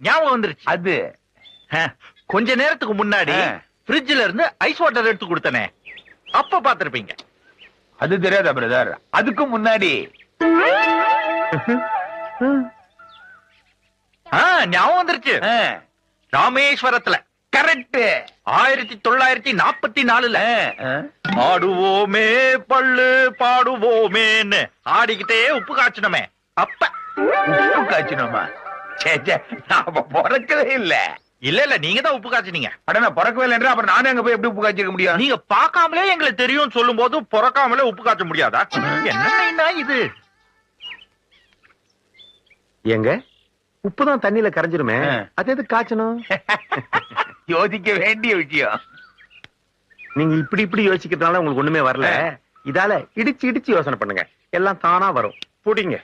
ஞாபகம் வந்துருச்சு. அது கொஞ்ச நேரத்துக்கு முன்னாடி ஃப்ரிட்ஜ்ல இருந்து ஐஸ் வாட்டர் எடுத்து கொடுத்தனே, அப்ப பாத்திருப்பீங்க. அது தெரியாதா பிரதர்? அதுக்கு முன்னாடி ஞாபகம் வந்துருச்சு. ராமேஸ்வரத்துல கரெக்ட் 1944 ஆடுவோமே பள்ளு பாடுவோமேன்னு ஆடிக்கிட்டே உப்பு காய்ச்சணுமே, அப்ப உப்பு காய்ச்சணுமா? நான் பிறக்கவே இல்ல. இல்ல நீங்க தான் உப்பு காய்ச்சினீங்க. அட நான் பிறக்கவே இல்லை. அப்புறம் நானே அங்க போய் எப்படி உப்பு காய்ச்சிக்க முடியும்? நீங்க பார்க்காமலே எங்களுக்கு தெரியும் சொல்லும் போது பிறக்காமலே உப்பு காய்ச்ச முடியாதா? என்ன இது? எங்க உப்புதான் தண்ணியில கரைஞ்சிருமே, அது எது காய்ச்சணும்? யோசிக்க வேண்டிய விஷயம். நீங்க இப்படி இப்படி யோசிக்கிறதுனால உங்களுக்கு ஒண்ணுமே வரல. இதால இடிச்சு இடிச்சு யோசனை பண்ணுங்க, எல்லாம் தானா வரும். புடிங்க.